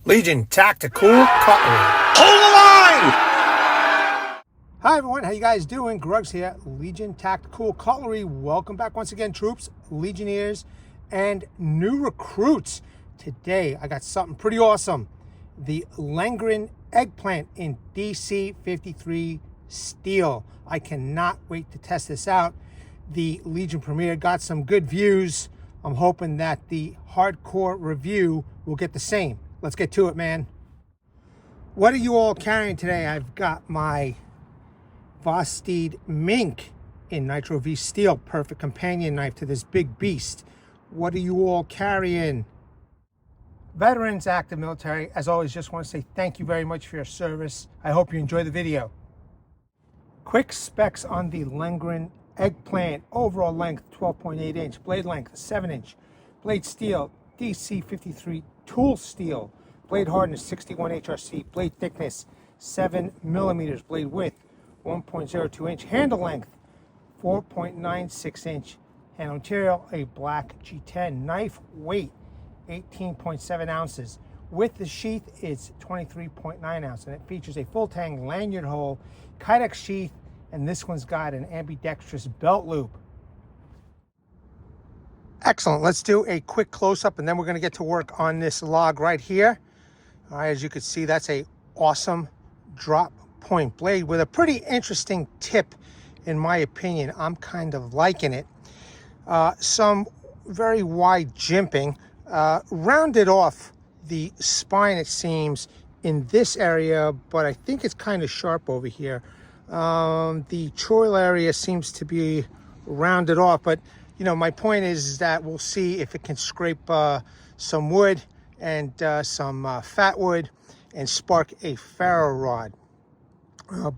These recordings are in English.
Legion Tactical Cutlery. Hold the line! Hi everyone, how you guys doing? Grugs here, Legion Tactical Cutlery. Welcome back once again, troops, Legionnaires, and new recruits. Today, I got something pretty awesome. The Lengren Eggplant in DC53 steel. I cannot wait to test this out. The Legion premiere got some good views. I'm hoping that the hardcore review will get the same. Let's get to it, man. What are you all carrying today? I've got my Vostede Mink in Nitro V steel, perfect companion knife to this big beast. What are you all carrying? Veterans, active military, as always, just want to say thank you very much for your service. I hope you enjoy the video. Quick specs on the Lengren Eggplant. Overall length 12.8 inch, blade length 7 inch, blade steel DC53 tool steel, blade hardness 61 HRC, blade thickness 7 millimeters, blade width 1.02 inch, handle length 4.96 inch, handle material a black G10, knife weight 18.7 ounces. With the sheath, it's 23.9 ounces, and it features a full Tang lanyard hole, Kydex sheath, and this one's got an ambidextrous belt loop. Excellent. Let's do a quick close-up, and then we're going to get to work on this log right here. All right, as you can see, that's a awesome drop point blade with a pretty interesting tip, in my opinion. I'm kind of liking it. Some very wide jimping. Rounded off the spine, it seems, in this area, but I think it's kind of sharp over here. The choil area seems to be rounded off, but you know, my point is that we'll see if it can scrape some wood and some fat wood and spark a ferro rod.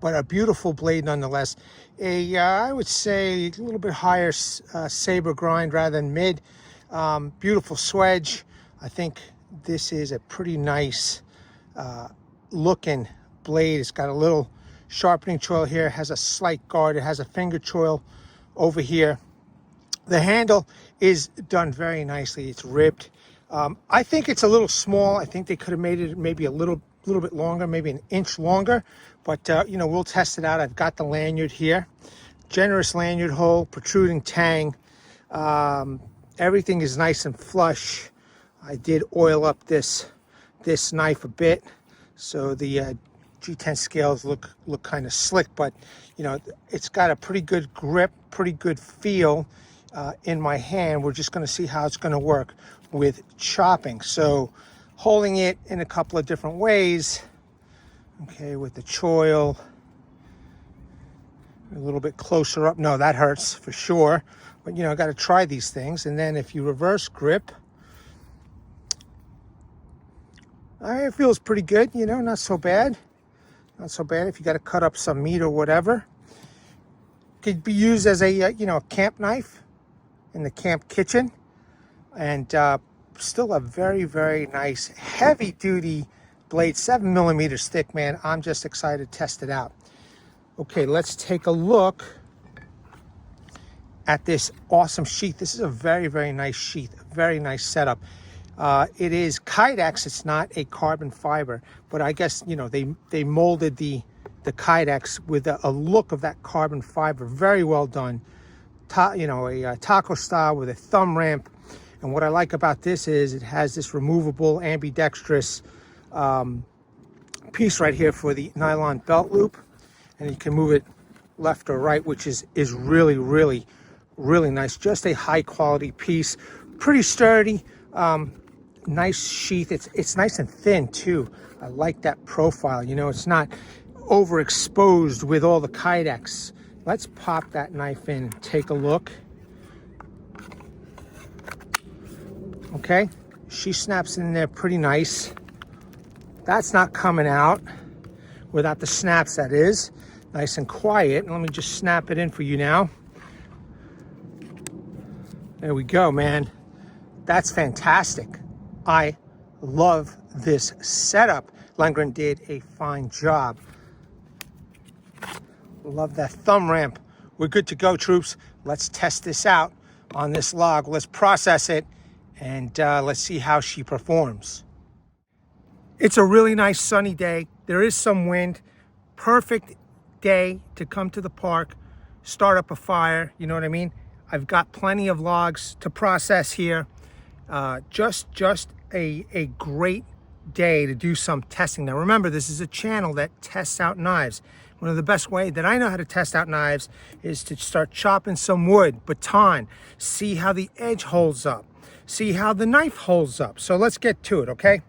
But a beautiful blade nonetheless. I would say a little bit higher saber grind rather than mid. Beautiful swedge. I think this is a pretty nice looking blade. It's got a little sharpening choil here. It has a slight guard. It has a finger choil over here. The handle is done very nicely. It's ribbed. I think it's a little small. I think they could have made it maybe a little bit longer, maybe an inch longer. But, you know, we'll test it out. I've got the lanyard here. Generous lanyard hole, protruding tang. Everything is nice and flush. I did oil up this knife a bit, so the G10 scales look kind of slick. But, you know, it's got a pretty good grip, pretty good feel. In my hand. We're just going to see how it's going to work with chopping. So holding it in a couple of different ways. Okay, with the choil a little bit closer up. No, that hurts for sure, but you know, I got to try these things. And then if you reverse grip, it feels pretty good, you know, not so bad. Not so bad if you got to cut up some meat or whatever. Could be used as a you know, a camp knife in the camp kitchen. And still a very, very nice heavy duty blade, 7 millimeters thick, man. I'm just excited to test it out. Okay, let's take a look at this awesome sheath. This is a very, very nice sheath, very nice setup. It is Kydex. It's not a carbon fiber, but I guess, you know, they molded the Kydex with a look of that carbon fiber. Very well done. You know, a taco style with a thumb ramp. And what I like about this is it has this removable ambidextrous piece right here for the nylon belt loop, and you can move it left or right, which is really, really, really nice. Just a high quality piece, pretty sturdy. Nice sheath. It's nice and thin too. I like that profile. You know, it's not overexposed with all the Kydex. Let's pop that knife in and take a look. Okay, she snaps in there pretty nice. That's not coming out without the snaps, that is. Nice and quiet. Let me just snap it in for you now. There we go, man. That's fantastic. I love this setup. Lengren did a fine job. Love that thumb ramp. We're good to go, troops. Let's test this out on this log. Let's process it, and let's see how she performs. It's a really nice sunny day. There is some wind. Perfect day to come to the park, start up a fire, you know what I mean? I've got plenty of logs to process here. Just a great day to do some testing. Now remember, this is a channel that tests out knives. One of the best ways that I know how to test out knives is to start chopping some wood, baton, see how the edge holds up, see how the knife holds up. So let's get to it, okay?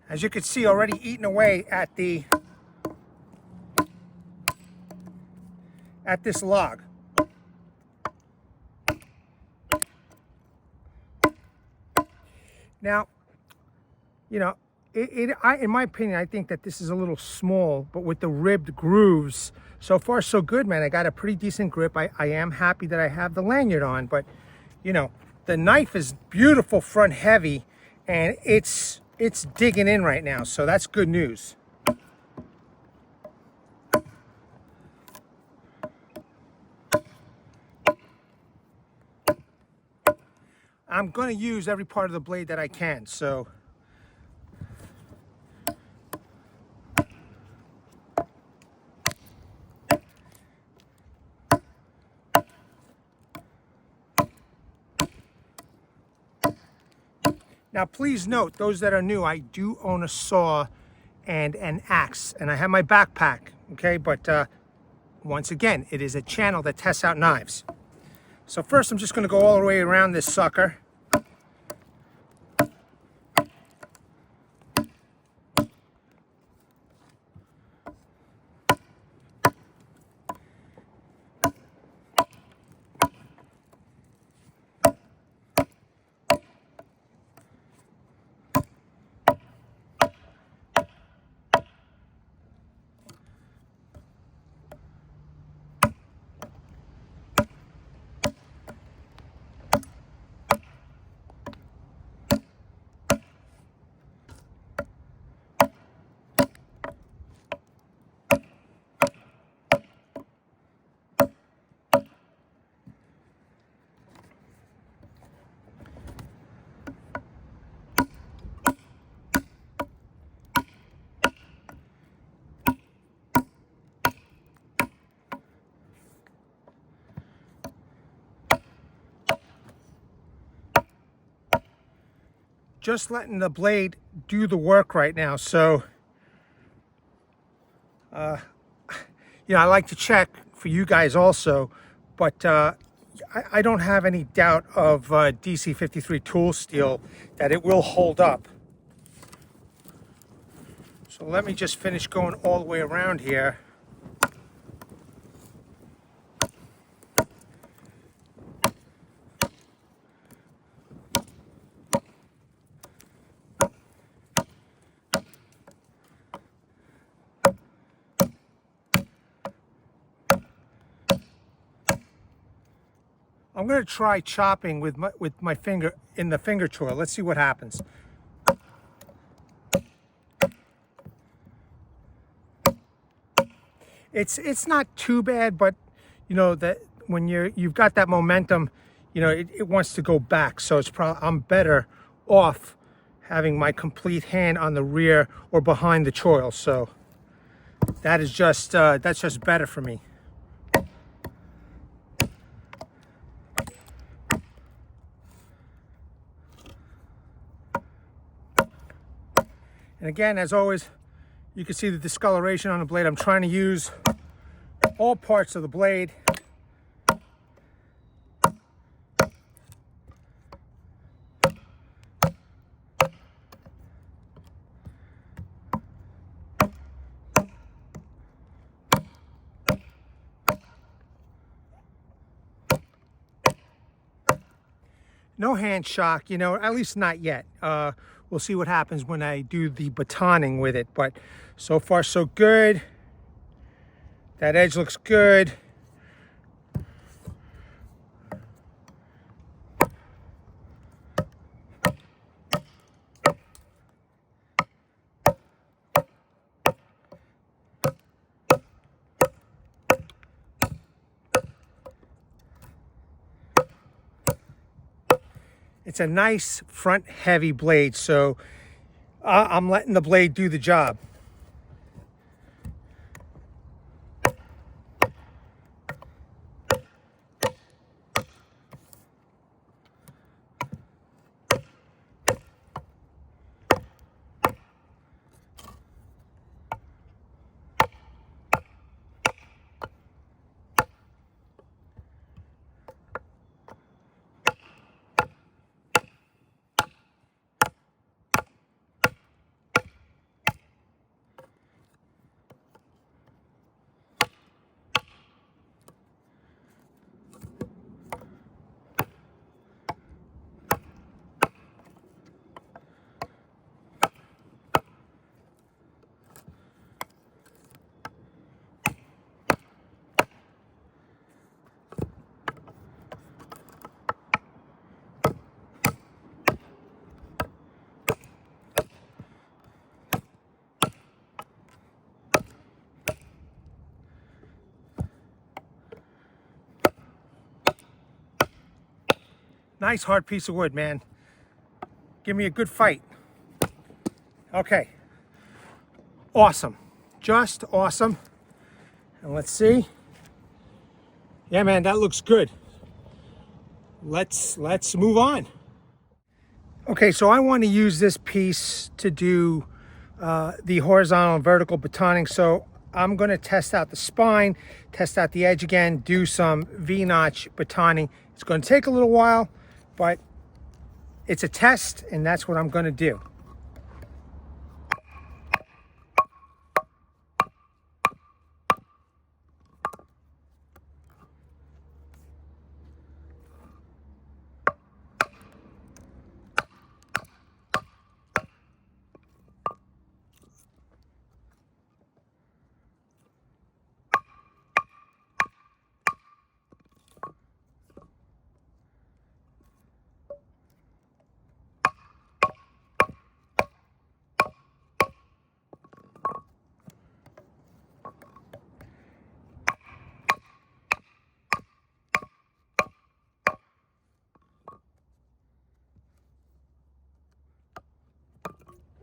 As you can see, already eating away at this log. Now, you know, in my opinion, I think that this is a little small, but with the ribbed grooves, so far so good, man. I got a pretty decent grip. I am happy that I have the lanyard on, but you know, the knife is beautiful front heavy, and it's digging in right now, so that's good news. I'm going to use every part of the blade that I can, so now please note, those that are new, I do own a saw and an axe, and I have my backpack, okay? But once again, it is a channel that tests out knives. So first I'm just going to go all the way around this sucker. Just letting the blade do the work right now. So, you know, I like to check for you guys also, but I don't have any doubt of DC53 tool steel that it will hold up. So let me just finish going all the way around here. I'm going to try chopping with my finger in the finger tool. Let's see what happens. It's not too bad, but you know that when you've got that momentum, you know it wants to go back. So it's probably I'm better off having my complete hand on the rear or behind the choil. So that is just that's just better for me. And again, as always, you can see the discoloration on the blade. I'm trying to use all parts of the blade. No hand shock, you know, at least not yet. We'll see what happens when I do the batoning with it, but so far so good. That edge looks good. It's a nice front heavy blade, so I'm letting the blade do the job. Nice hard piece of wood, man. Give me a good fight. Okay. Awesome. Just awesome. And let's see. Yeah, man, that looks good. Let's move on. Okay, so I want to use this piece to do the horizontal and vertical batoning. So I'm going to test out the spine, test out the edge again, do some V-notch batoning. It's going to take a little while, but it's a test, and that's what I'm going to do.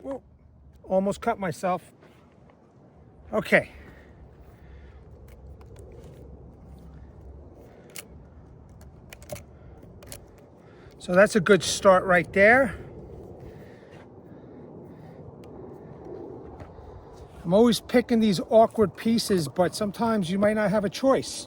Whoa, almost cut myself. Okay. So that's a good start right there. I'm always picking these awkward pieces, but sometimes you might not have a choice.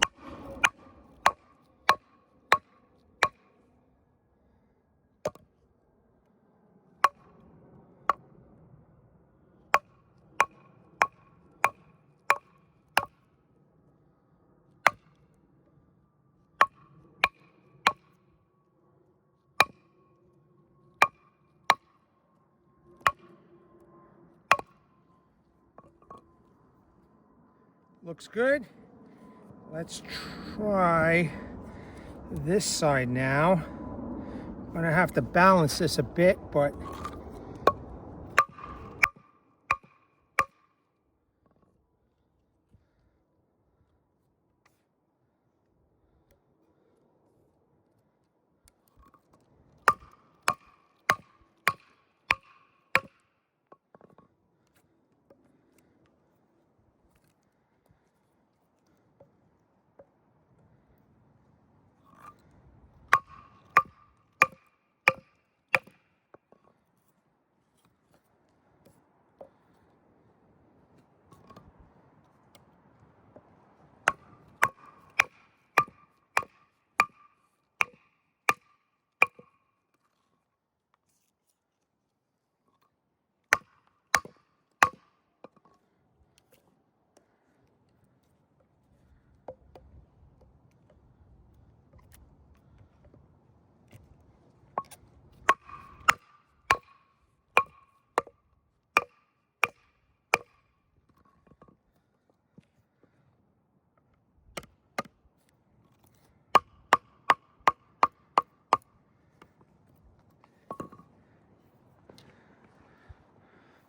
Looks good. Let's try this side now. I'm gonna have to balance this a bit, but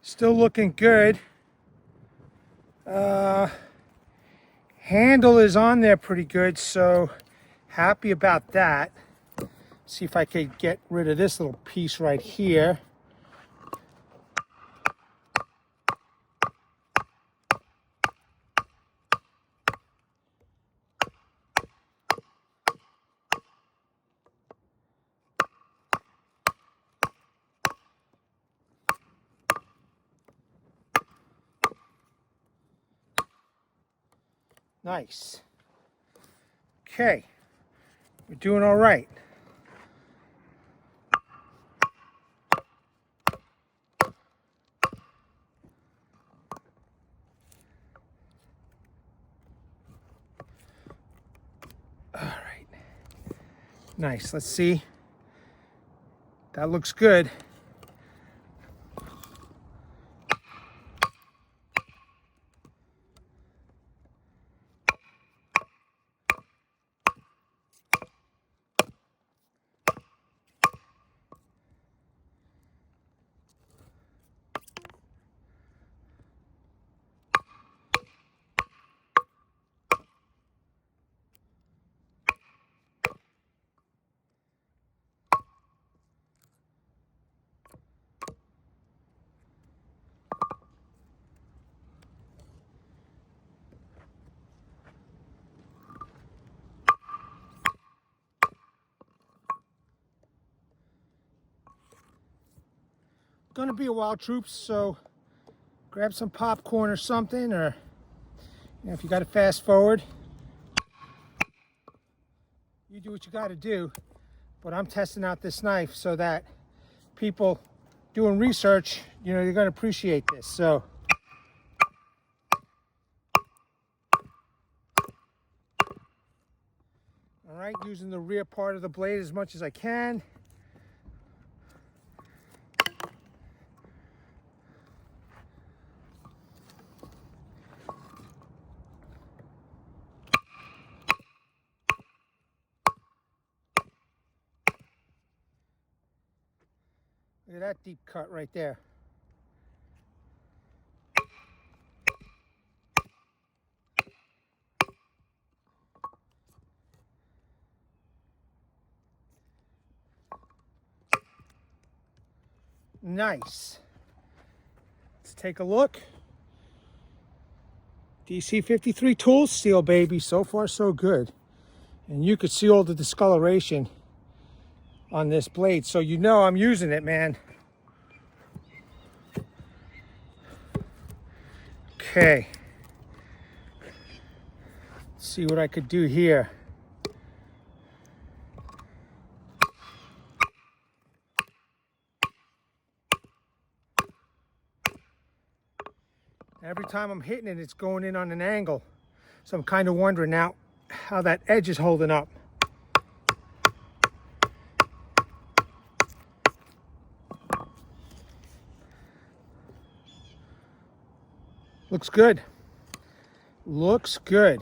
still looking good. Handle is on there pretty good, so happy about that. See if I could get rid of this little piece right here. Nice. Okay, we're doing all right. All right. Nice. Let's see. That looks good. Gonna be a while, troops, so grab some popcorn or something, or if you got to fast forward, you do what you got to do. But I'm testing out this knife so that people doing research, you're going to appreciate this. So all right, using the rear part of the blade as much as I can. Look at that deep cut right there. Nice. Let's take a look. DC53 tool steel, baby. So far, so good. And you could see all the discoloration on this blade, so you know I'm using it, man. Okay. Let's see what I could do here. Every time I'm hitting it, it's going in on an angle. So I'm kind of wondering now how that edge is holding up. Looks good. Looks good.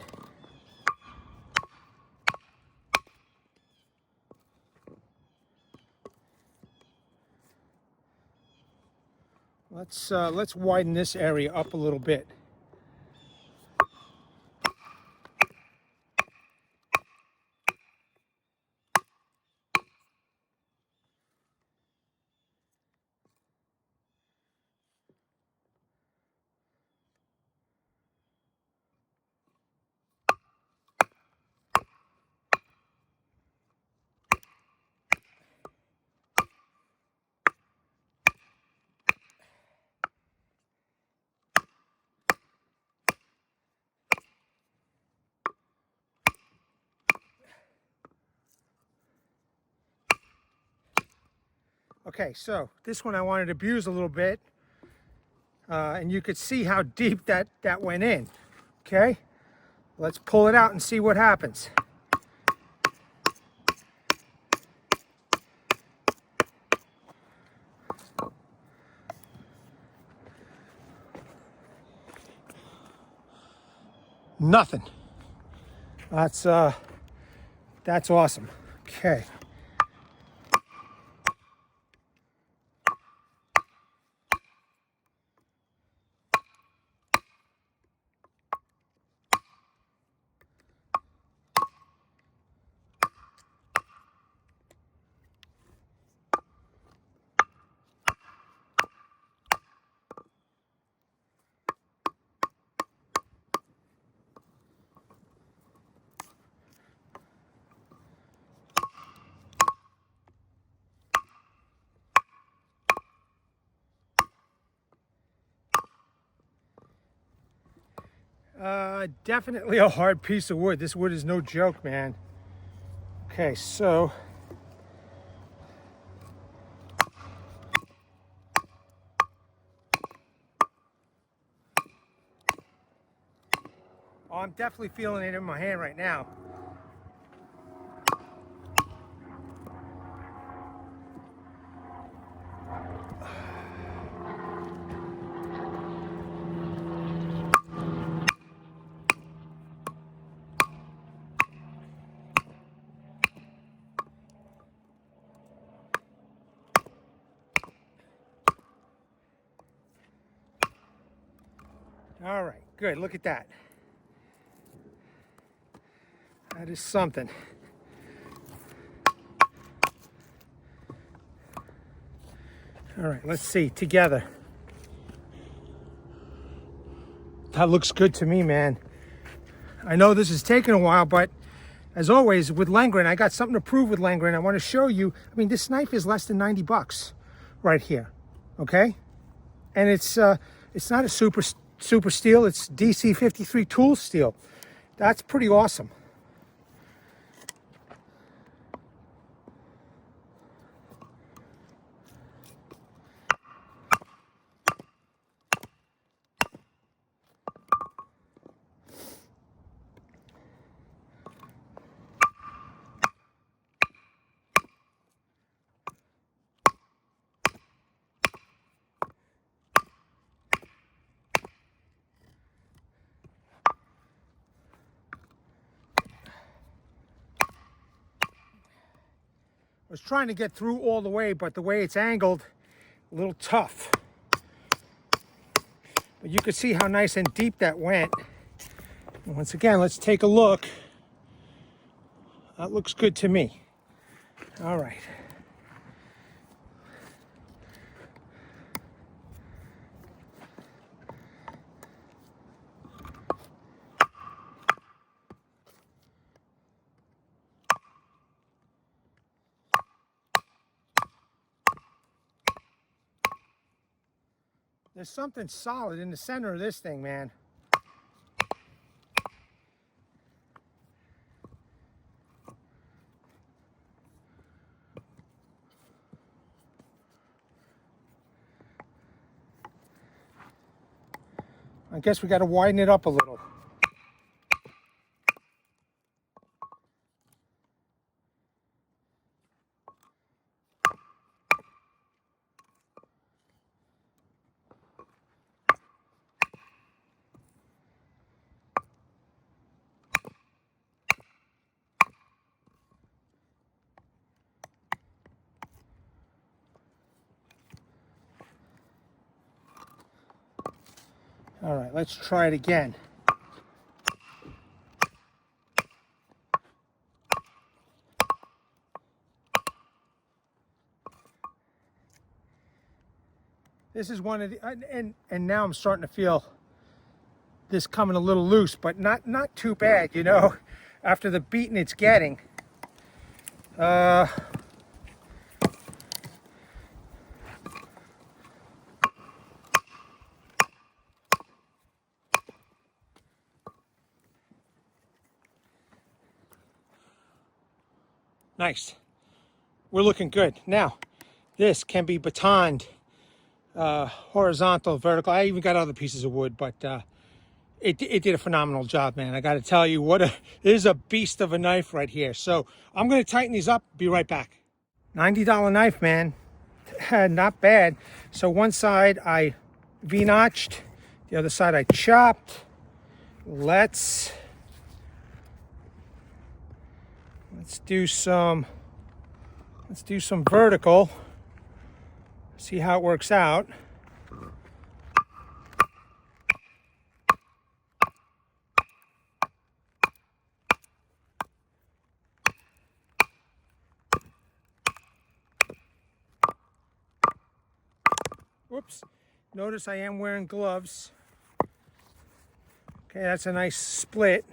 Let's widen this area up a little bit. Okay, so this one I wanted to abuse a little bit, and you could see how deep that went in. Okay, let's pull it out and see what happens. Nothing. That's awesome. Okay. Definitely a hard piece of wood. This wood is no joke, man. Okay, so I'm definitely feeling it in my hand right now. All right, good. Look at that. That is something. All right, let's see together. That looks good to me, man. I know this is taking a while, but as always with Lengren, I got something to prove with Lengren. I want to show you. I mean, this knife is less than 90 bucks right here, okay? And it's not a super steel. It's DC53 tool steel. That's pretty awesome. I was trying to get through all the way, but the way it's angled, a little tough. But you could see how nice and deep that went. And once again, let's take a look. That looks good to me. All right. There's something solid in the center of this thing, man. I guess we got to widen it up a little. All right, let's try it again. This is one of the, and now I'm starting to feel this coming a little loose, but not too bad, you know, after the beating it's getting. Nice. We're looking good. Now, this can be batoned, horizontal, vertical. I even got other pieces of wood, but it did a phenomenal job, man. I got to tell you, it is a beast of a knife right here. So I'm going to tighten these up. Be right back. $90 knife, man. Not bad. So one side I V-notched, the other side I chopped. Let's do some vertical. See how it works out. Whoops. Notice I am wearing gloves. Okay, that's a nice split.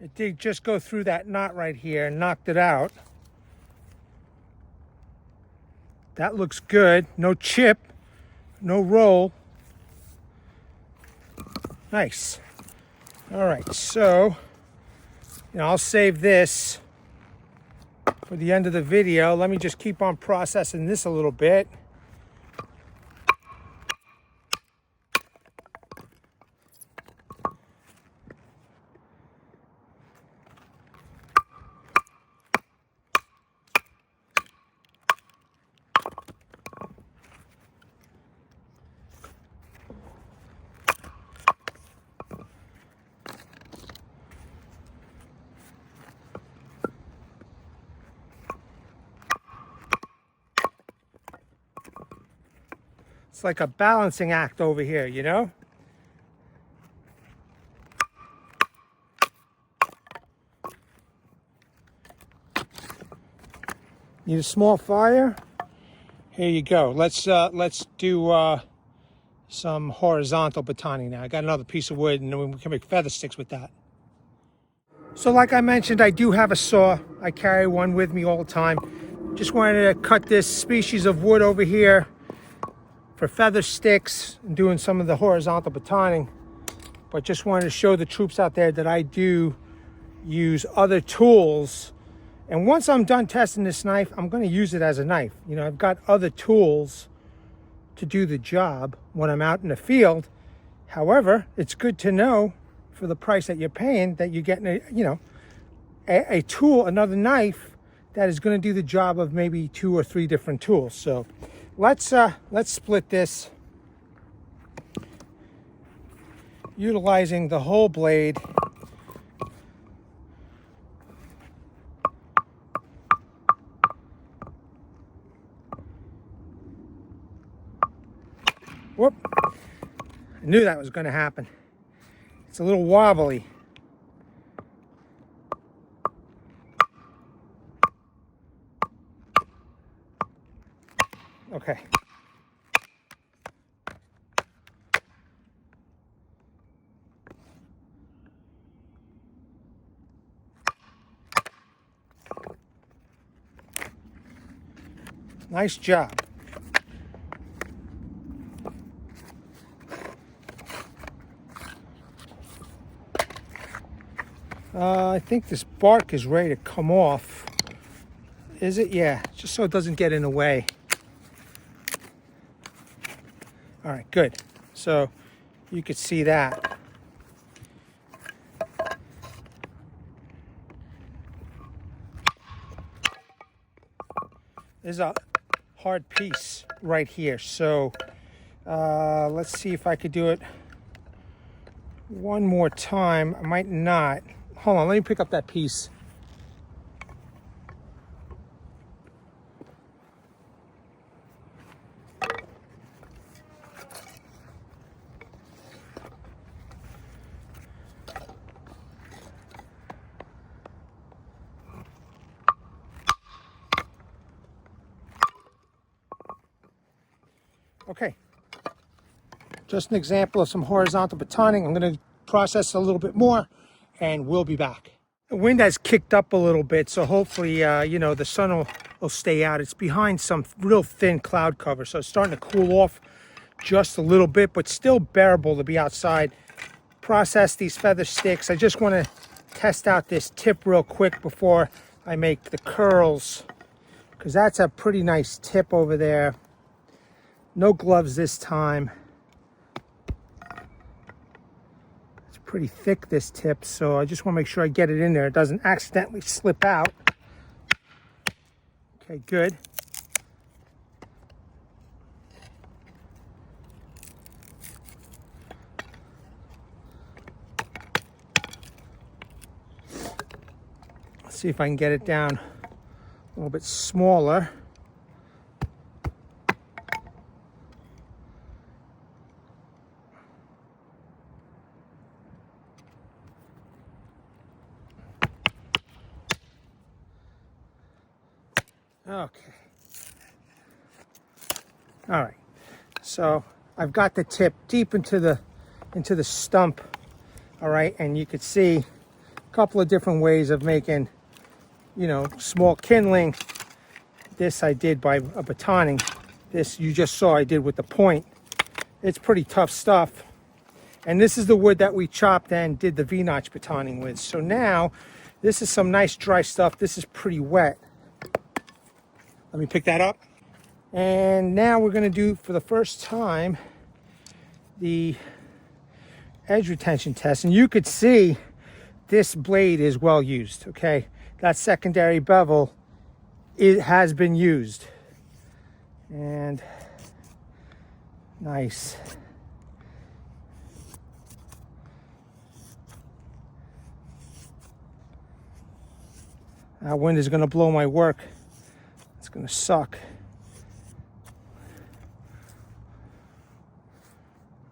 It did just go through that knot right here and knocked it out. That looks good. No chip, no roll. Nice. All right, so I'll save this for the end of the video. Let me just keep on processing this a little bit. It's like a balancing act over here, you know? Need a small fire? Here you go. Let's do some horizontal batoning now. I got another piece of wood and then we can make feather sticks with that. So like I mentioned, I do have a saw. I carry one with me all the time. Just wanted to cut this species of wood over here for feather sticks and doing some of the horizontal batoning. But just wanted to show the troops out there that I do use other tools. And once I'm done testing this knife, I'm going to use it as a knife. You know, I've got other tools to do the job when I'm out in the field. However, it's good to know for the price that you're paying that you're getting a tool, another knife that is going to do the job of maybe 2 or 3 different tools. So let's split this utilizing the whole blade. Whoop. I knew that was going to happen. It's a little wobbly. Okay. Nice job. I think this bark is ready to come off. Is it? Yeah, just so it doesn't get in the way. All right, good. So you could see that. There's a hard piece right here. So let's see if I could do it one more time. I might not. Hold on, let me pick up that piece. Okay, just an example of some horizontal batoning. I'm going to process a little bit more and we'll be back. The wind has kicked up a little bit, so hopefully the sun will stay out. It's behind some real thin cloud cover, so it's starting to cool off just a little bit, but still bearable to be outside. Process these feather sticks. I just want to test out this tip real quick before I make the curls, because that's a pretty nice tip over there. No gloves this time. It's pretty thick, this tip, so I just want to make sure I get it in there. It doesn't accidentally slip out. Okay, good. Let's see if I can get it down a little bit smaller. Okay. All right. So I've got the tip deep into the stump. All right, and you could see couple of different ways of making, you know, small kindling. This I did by a batoning. This you just saw I did with the point. It's pretty tough stuff. And this is the wood that we chopped and did the V-notch batoning with. So now, this is some nice dry stuff. This is pretty wet. Let me pick that up. And now we're going to do, for the first time, the edge retention test. And you could see this blade is well used, okay? That secondary bevel, it has been used. And nice. That wind is going to blow my work. It's going to suck.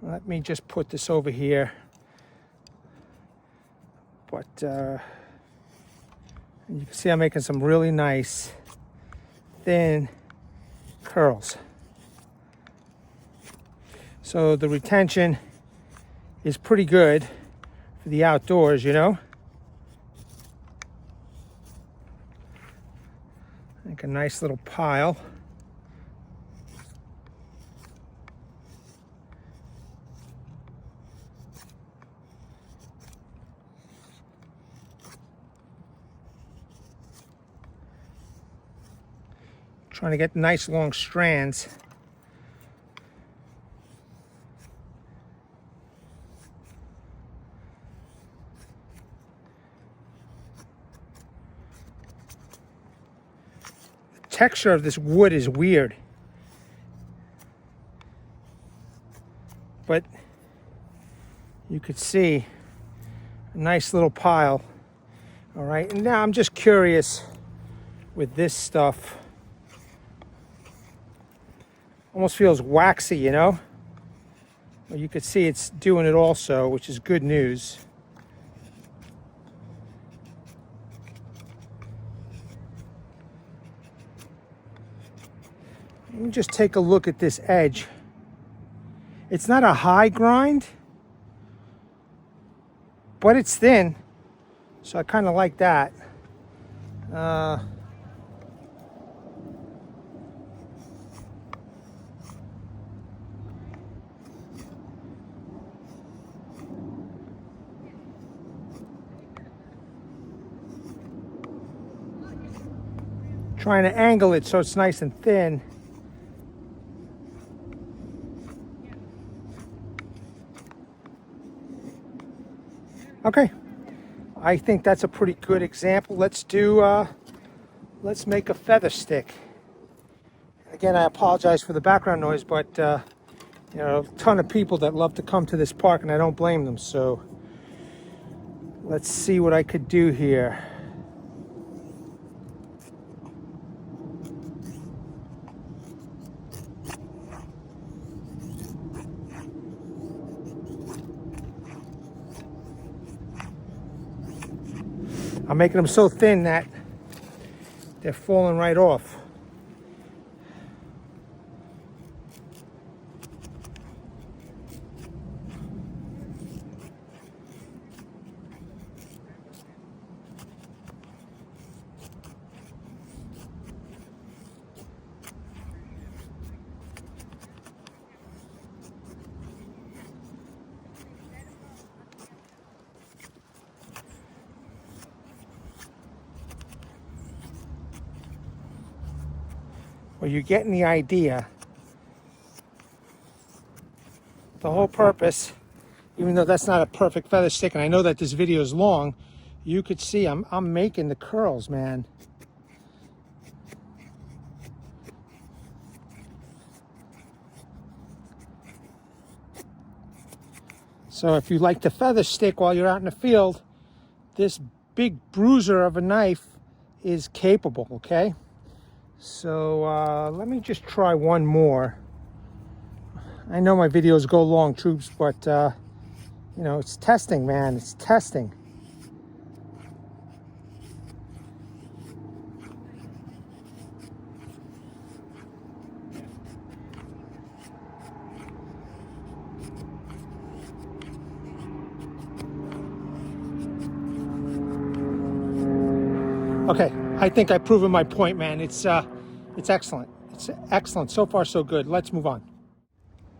Let me just put this over here. But you can see I'm making some really nice, thin curls. So the retention is pretty good for the outdoors, you know. Make a nice little pile. Trying to get nice long strands. Texture of this wood is weird, but you could see a nice little pile. All right, and now I'm just curious with this stuff. Almost feels waxy, you know. Well, you could see it's doing it also, which is good news. Let me just take a look at this edge. It's not a high grind, but it's thin, so I kind of like that. Trying to angle it so it's nice and thin. Okay, I think that's a pretty good example. Let's make a feather stick. Again, I apologize for the background noise, but you know, a ton of people that love to come to this park, and I don't blame them. So let's see what I could do here. I'm making them so thin that they're falling right off. Well, you're getting the idea. The whole purpose, even though that's not a perfect feather stick, and I know that this video is long, you could see I'm making the curls, man. So if you like to feather stick while you're out in the field, this big bruiser of a knife is capable, okay? So let me just try one more. I know my videos go long, troops, but you know, it's testing, man. It's testing. Okay, I think I've proven my point, man. It's excellent. It's excellent. So far, so good. Let's move on.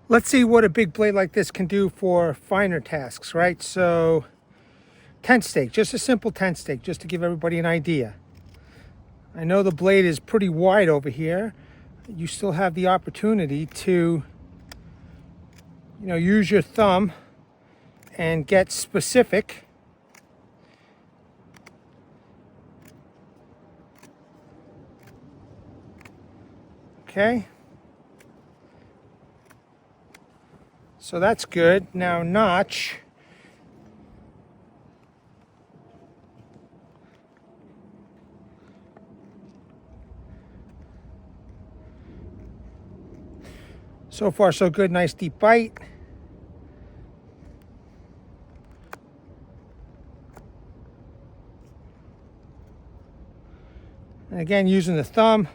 Let's see what a big blade like this can do for finer tasks, right? So, tent stake, just a simple tent stake, just to give everybody an idea. I know the blade is pretty wide over here. You still have the opportunity to, use your thumb and get specific. Okay. So that's good. Now notch. So far so good. Nice deep bite. And again, using the thumb.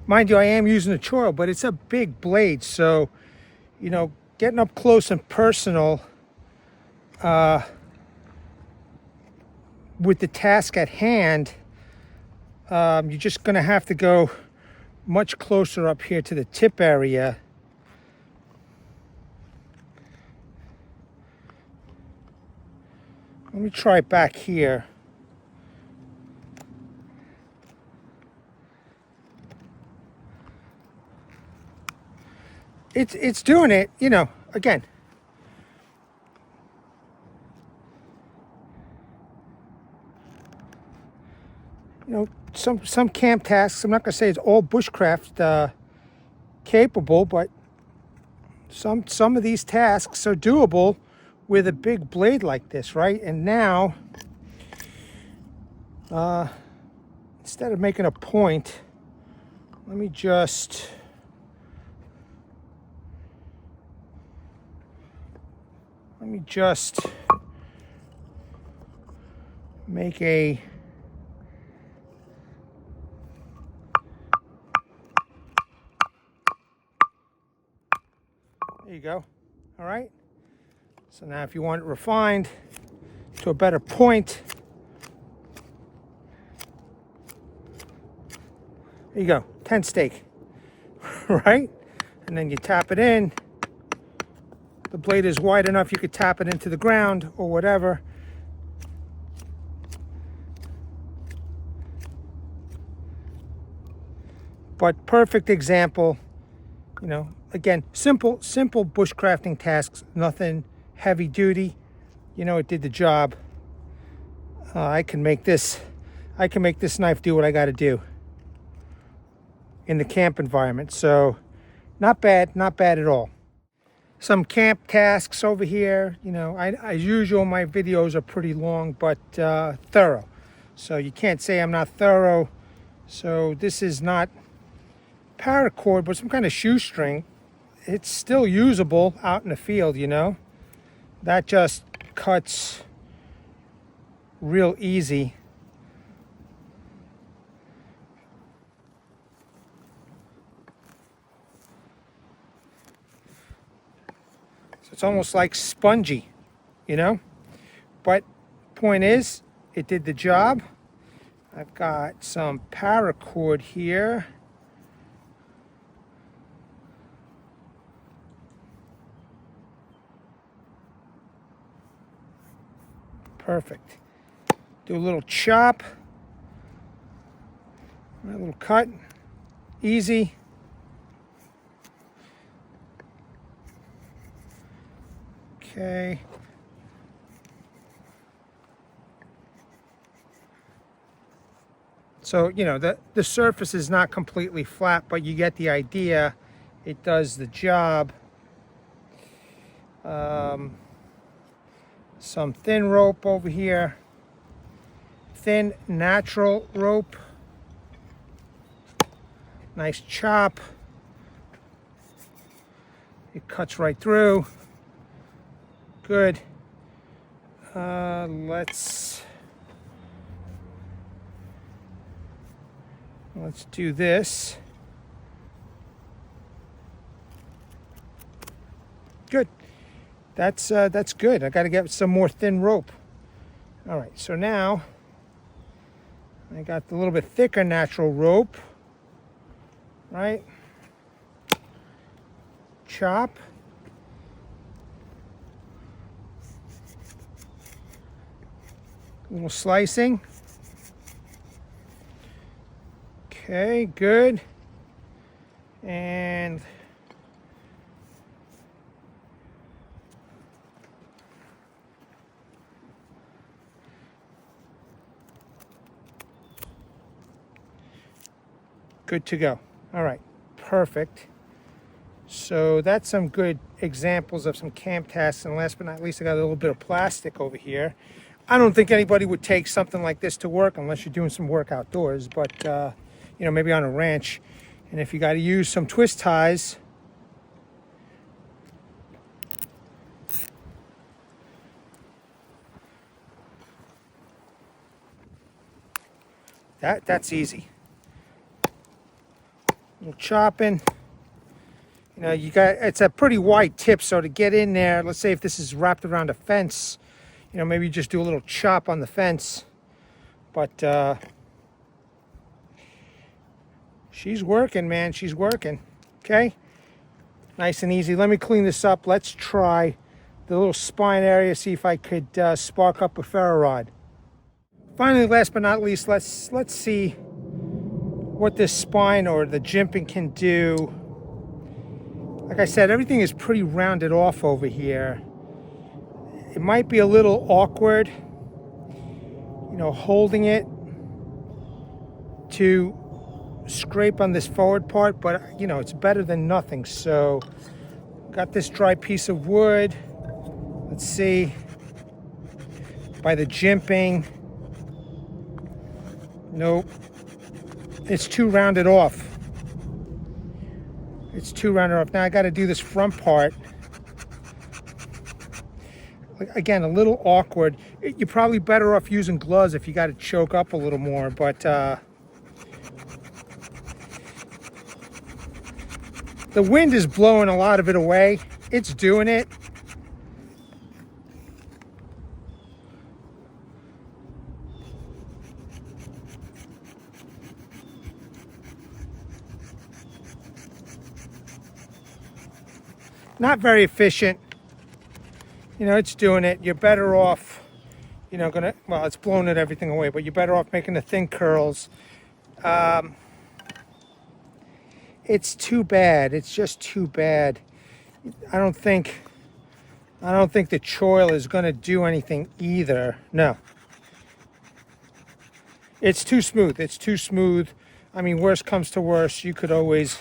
Mind you, I am using a choil, but it's a big blade, so, getting up close and personal with the task at hand, you're just going to have to go much closer up here to the tip area. Let me try it back here. It's doing it, again. Some camp tasks, I'm not going to say it's all bushcraft capable, but some of these tasks are doable with a big blade like this, right? And now, instead of making a point, let me just make a there you go. All right. So now if you want it refined to a better point, there you go, tent stake, right? And then you tap it in. The blade is wide enough you could tap it into the ground or whatever. But perfect example, again, simple bushcrafting tasks, nothing heavy duty. It did the job. I can make this knife do what I got to do in the camp environment. So not bad at all. Some camp tasks over here. As usual, my videos are pretty long, but thorough. So you can't say I'm not thorough. So this is not paracord, but some kind of shoestring. It's still usable out in the field, That just cuts real easy. So it's almost like spongy, But point is, it did the job. I've got some paracord here. Perfect. Do a little chop, a little cut, easy. Okay. So, the surface is not completely flat, but you get the idea. It does the job. Some thin rope over here. Thin, natural rope. Nice chop. It cuts right through. Good. Let's Let's do this. Good. That's good. I got to get some more thin rope. All right, so now I got the little bit thicker natural rope, right? Chop. A little slicing. Okay, good. And good to go. All right, perfect. So that's some good examples of some camp tasks. And last but not least, I got a little bit of plastic over here. I don't think anybody would take something like this to work unless you're doing some work outdoors, but you know, maybe on a ranch. And if you got to use some twist ties, that's easy. A little chopping. You know, it's a pretty wide tip, so to get in there, let's say if this is wrapped around a fence, you know, maybe you just do a little chop on the fence. But she's working, man. She's working. Okay? Nice and easy. Let me clean this up. Let's try the little spine area, see if I could spark up a ferro rod. Finally, last but not least, let's see what this spine or the jimping can do. Like I said, everything is pretty rounded off over here. It might be a little awkward, you know, holding it to scrape on this forward part, but you know, it's better than nothing. So got this dry piece of wood. Let's see, by the jimping, nope, it's too rounded off. It's too rounded off. Now I got to do this front part. Again, a little awkward. You're probably better off using gloves if you got to choke up a little more, but the wind is blowing a lot of it away. It's doing it. Not very efficient. You know, it's doing it. You're better off, you know, well, it's blowing it everything away, but you're better off making the thin curls. It's too bad. It's just too bad. I don't think the choil is going to do anything either. No. It's too smooth. It's too smooth. I mean, worst comes to worst, you could always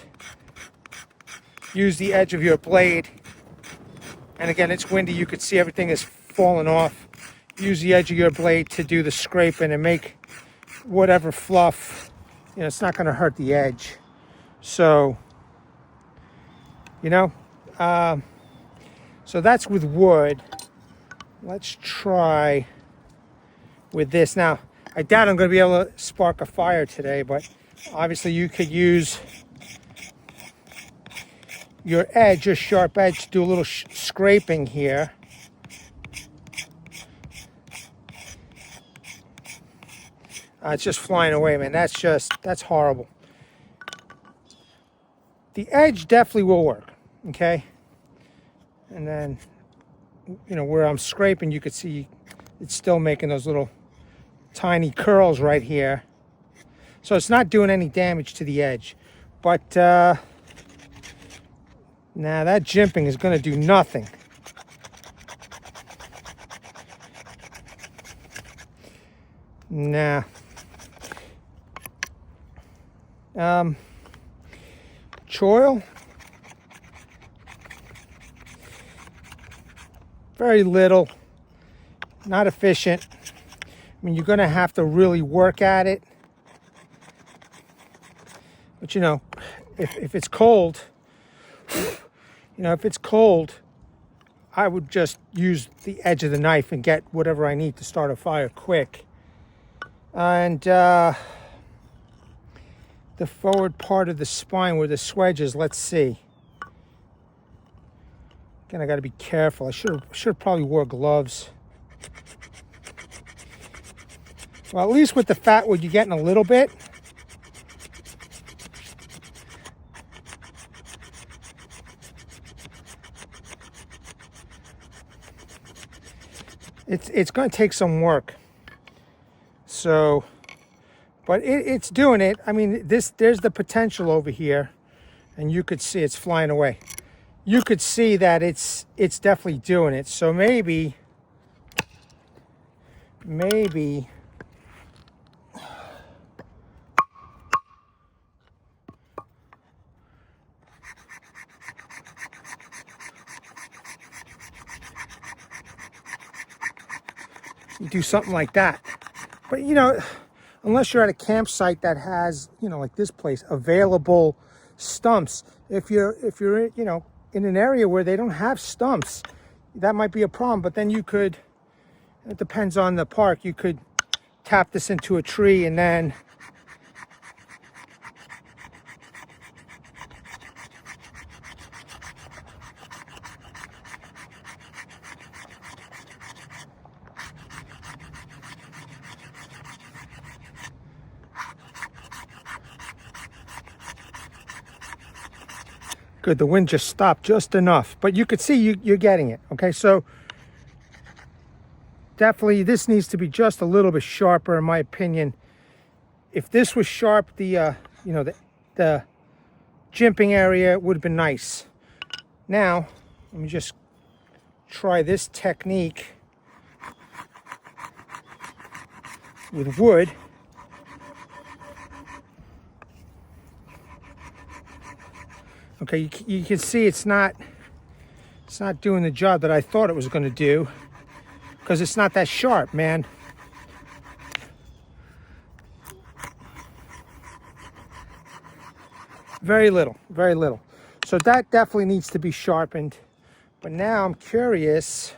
use the edge of your blade. And again, it's windy. You could see everything is falling off. Use the edge of your blade to do the scraping and make whatever fluff. You know, it's not going to hurt the edge. So, you know, so that's with wood. Let's try with this. Now, I doubt I'm going to be able to spark a fire today, but obviously you could use your edge, your sharp edge, to do a little scraping here. It's just flying away, man. That's horrible. The edge definitely will work, okay? And then, you know, where I'm scraping, you could see it's still making those little tiny curls right here. So it's not doing any damage to the edge. But, now that jimping is going to do nothing. Nah. Choil. Very little. Not efficient. I mean, you're going to have to really work at it. But, you know, if it's cold, you know, if it's cold, I would just use the edge of the knife and get whatever I need to start a fire quick. And the forward part of the spine where the swedge is. Let's see. Again, I got to be careful. I should probably wore gloves. Well, at least with the fat wood, you're getting a little bit. It's going to take some work. So, but it's doing it. I mean, there's the potential over here, and you could see it's flying away. You could see that it's definitely doing it. So maybe you do something like that. But you know, unless you're at a campsite that has, you know, like this place, available stumps. If you're you know, in an area where they don't have stumps, that might be a problem. But then you could, it depends on the park, you could tap this into a tree and then good, the wind just stopped just enough, but you could see you're getting it. Okay, so definitely this needs to be just a little bit sharper, in my opinion. If this was sharp, the you know, the jimping area would have been nice. Now let me just try this technique with wood. Okay, you can see it's not doing the job that I thought it was going to do, because it's not that sharp, man. Very little, very little. So that definitely needs to be sharpened. But now I'm curious,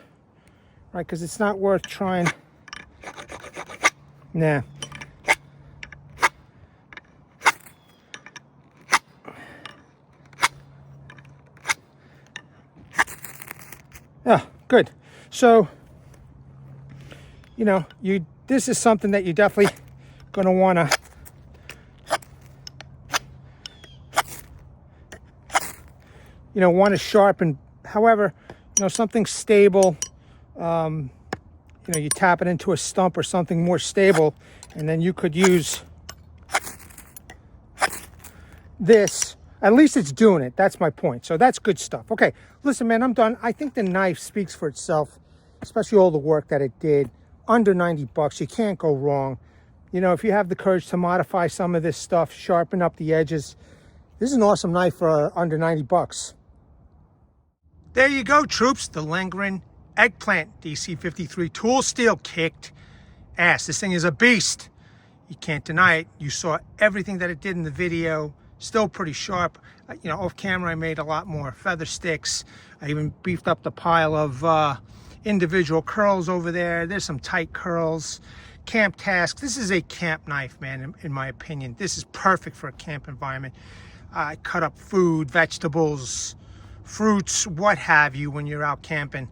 right, because it's not worth trying. Nah. Yeah, good. So, you know, this is something that you're definitely going to want to sharpen. However, you know, something stable, you know, you tap it into a stump or something more stable, and then you could use this. At least it's doing it. That's my point. So that's good stuff. Okay, listen, man, I'm done. I think the knife speaks for itself, especially all the work that it did. Under 90 bucks, you can't go wrong. You know, if you have the courage to modify some of this stuff, sharpen up the edges, this is an awesome knife for under 90 bucks. There you go, troops. The Lengren Eggplant DC53 tool steel kicked ass. This thing is a beast. You can't deny it. You saw everything that it did in the video. Still pretty sharp. You know, off camera I made a lot more feather sticks. I even beefed up the pile of individual curls over there. There's some tight curls. Camp tasks. This is a camp knife, man, in my opinion. This is perfect for a camp environment. I cut up food, vegetables, fruits, what have you, when you're out camping.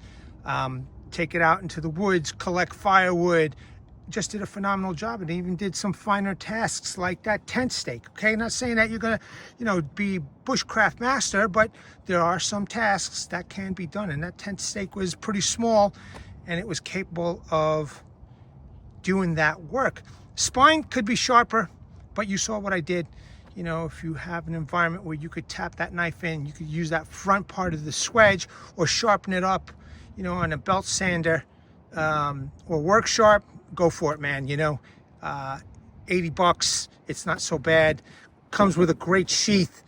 Take it out into the woods, collect firewood. Just did a phenomenal job, and even did some finer tasks like that tent stake. Okay, not saying that you're gonna, you know, be bushcraft master, but there are some tasks that can be done, and that tent stake was pretty small, and it was capable of doing that work. Spine could be sharper, but you saw what I did. You know, if you have an environment where you could tap that knife in, you could use that front part of the swedge or sharpen it up, you know, on a belt sander, or work sharp. Go for it, man. You know, 80 bucks, it's not so bad. Comes with a great sheath.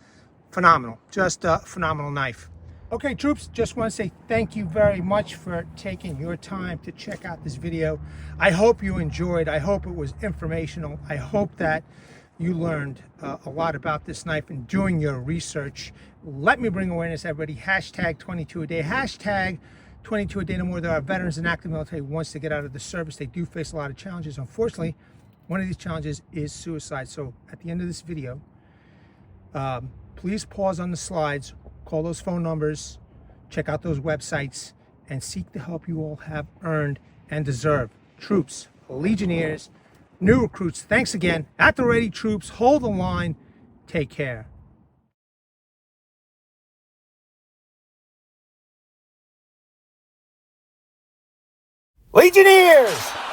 Phenomenal, just a phenomenal knife. Okay, troops, just want to say thank you very much for taking your time to check out this video. I hope you enjoyed. I hope it was informational. I hope that you learned a lot about this knife and doing your research. Let me bring awareness, everybody. Hashtag 22 a day. Hashtag 22 a day no more. There are veterans and active military who wants to get out of the service. They do face a lot of challenges. Unfortunately, one of these challenges is suicide. So at the end of this video, Please pause on the slides, call those phone numbers, check out those websites, and seek the help you all have earned and deserve. Troops, Legionnaires, new recruits, thanks again. At the ready, troops, hold the line. Take care. Legionnaires!